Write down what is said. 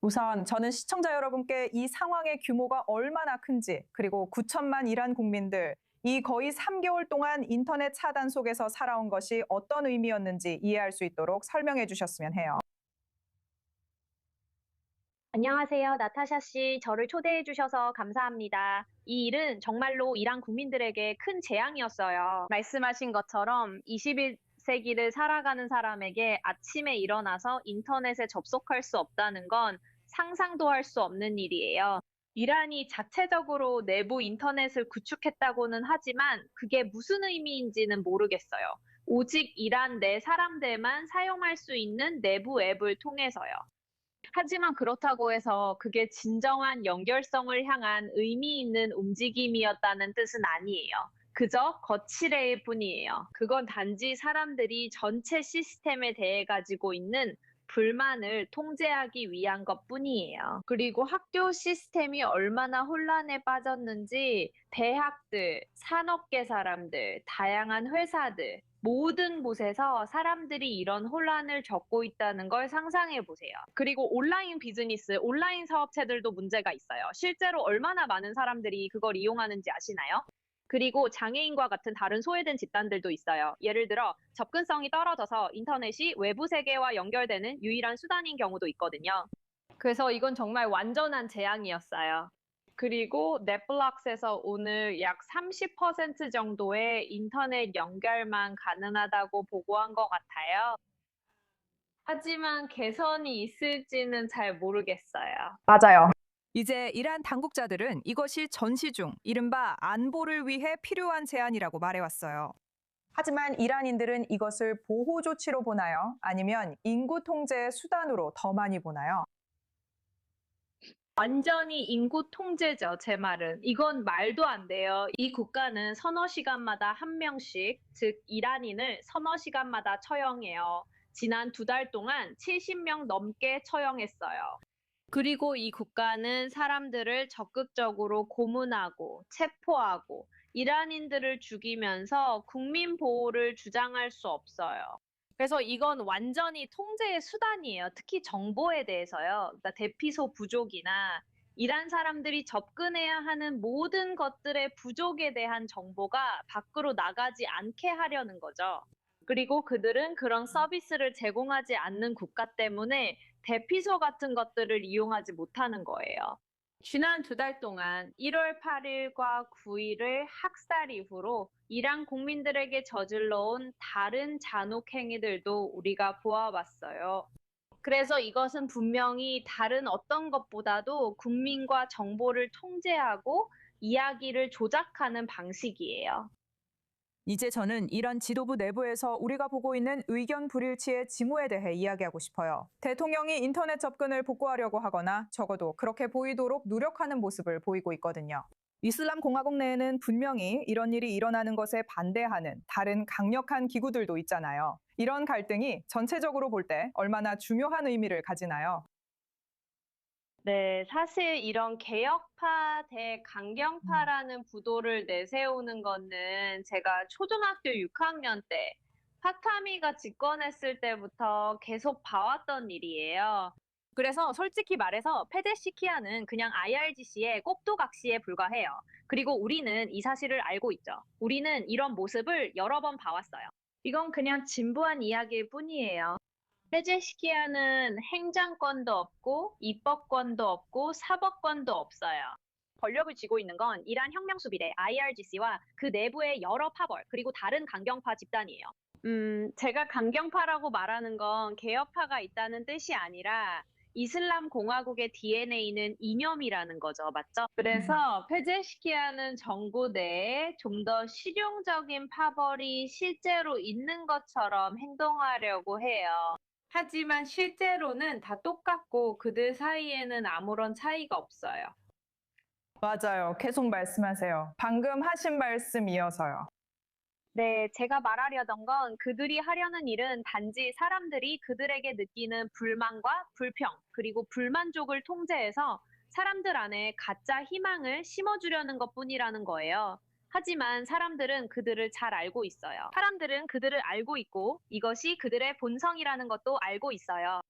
우선 저는 시청자 여러분께 이 상황의 규모가 얼마나 큰지, 그리고 9천만 이란 국민들, 이 거의 3개월 동안 인터넷 차단 속에서 살아온 것이 어떤 의미였는지 이해할 수 있도록 설명해 주셨으면 해요. 안녕하세요. 나타샤 씨. 저를 초대해 주셔서 감사합니다. 이 일은 정말로 이란 국민들에게 큰 재앙이었어요. 말씀하신 것처럼 21세기를 살아가는 사람에게 아침에 일어나서 인터넷에 접속할 수 없다는 건 상상도 할 수 없는 일이에요. 이란이 자체적으로 내부 인터넷을 구축했다고는 하지만 그게 무슨 의미인지는 모르겠어요. 오직 이란 내 사람들만 사용할 수 있는 내부 앱을 통해서요. 하지만 그렇다고 해서 그게 진정한 연결성을 향한 의미 있는 움직임이었다는 뜻은 아니에요. 그저 거칠애일 뿐이에요. 그건 단지 사람들이 전체 시스템에 대해 가지고 있는 불만을 통제하기 위한 것 뿐이에요. 그리고 학교 시스템이 얼마나 혼란에 빠졌는지 대학들, 산업계 사람들, 다양한 회사들, 모든 곳에서 사람들이 이런 혼란을 겪고 있다는 걸 상상해 보세요. 그리고 온라인 비즈니스, 온라인 사업체들도 문제가 있어요. 실제로 얼마나 많은 사람들이 그걸 이용하는지 아시나요? 그리고 장애인과 같은 다른 소외된 집단들도 있어요. 예를 들어 접근성이 떨어져서 인터넷이 외부 세계와 연결되는 유일한 수단인 경우도 있거든요. 그래서 이건 정말 완전한 재앙이었어요. 그리고 넷플릭스에서 오늘 약 30% 정도의 인터넷 연결만 가능하다고 보고한 것 같아요. 하지만 개선이 있을지는 잘 모르겠어요. 맞아요. 이제 이란 당국자들은 이것이 전시 중 이른바 안보를 위해 필요한 제안이라고 말해왔어요. 하지만 이란인들은 이것을 보호 조치로 보나요? 아니면 인구 통제의 수단으로 더 많이 보나요? 완전히 인구 통제죠, 제 말은. 이건 말도 안 돼요. 이 국가는 서너 시간마다 한 명씩, 즉 이란인을 서너 시간마다 처형해요. 지난 2달 동안 70명 넘게 처형했어요. 그리고 이 국가는 사람들을 적극적으로 고문하고 체포하고 이란인들을 죽이면서 국민 보호를 주장할 수 없어요. 그래서 이건 완전히 통제의 수단이에요. 특히 정보에 대해서요. 그러니까 대피소 부족이나 이란 사람들이 접근해야 하는 모든 것들의 부족에 대한 정보가 밖으로 나가지 않게 하려는 거죠. 그리고 그들은 그런 서비스를 제공하지 않는 국가 때문에 대피소 같은 것들을 이용하지 못하는 거예요. 지난 2달 동안 1월 8일과 9일을 학살 이후로 이란 국민들에게 저질러온 다른 잔혹 행위들도 우리가 보아왔어요. 그래서 이것은 분명히 다른 어떤 것보다도 국민과 정보를 통제하고 이야기를 조작하는 방식이에요. 이제 저는 이런 지도부 내부에서 우리가 보고 있는 의견 불일치의 징후에 대해 이야기하고 싶어요. 대통령이 인터넷 접근을 복구하려고 하거나 적어도 그렇게 보이도록 노력하는 모습을 보이고 있거든요. 이슬람 공화국 내에는 분명히 이런 일이 일어나는 것에 반대하는 다른 강력한 기구들도 있잖아요. 이런 갈등이 전체적으로 볼 때 얼마나 중요한 의미를 가지나요? 네, 사실 이런 개혁파 대 강경파라는 부도를 내세우는 거는 제가 초등학교 6학년 때 파타미가 집권했을 때부터 계속 봐왔던 일이에요. 그래서 솔직히 말해서 페제시키아는 그냥 IRGC의 꼭두각시에 불과해요. 그리고 우리는 이 사실을 알고 있죠. 우리는 이런 모습을 여러 번 봐왔어요. 이건 그냥 진부한 이야기일 뿐이에요. 해제시키야는 행정권도 없고 입법권도 없고 사법권도 없어요. 권력을 쥐고 있는 건 이란 혁명수비대 IRGC와 그 내부의 여러 파벌 그리고 다른 강경파 집단이에요. 제가 강경파라고 말하는 건 개혁파가 있다는 뜻이 아니라 이슬람 공화국의 DNA는 이념이라는 거죠. 맞죠? 그래서 페제시키아는 정부 내에 좀 더 실용적인 파벌이 실제로 있는 것처럼 행동하려고 해요. 하지만 실제로는 다 똑같고 그들 사이에는 아무런 차이가 없어요. 맞아요. 계속 말씀하세요. 방금 하신 말씀 이어서요. 네, 제가 말하려던 건 그들이 하려는 일은 단지 사람들이 그들에게 느끼는 불만과 불평, 그리고 불만족을 통제해서 사람들 안에 가짜 희망을 심어주려는 것 뿐이라는 거예요. 하지만 사람들은 그들을 잘 알고 있어요. 사람들은 그들을 알고 있고 이것이 그들의 본성이라는 것도 알고 있어요.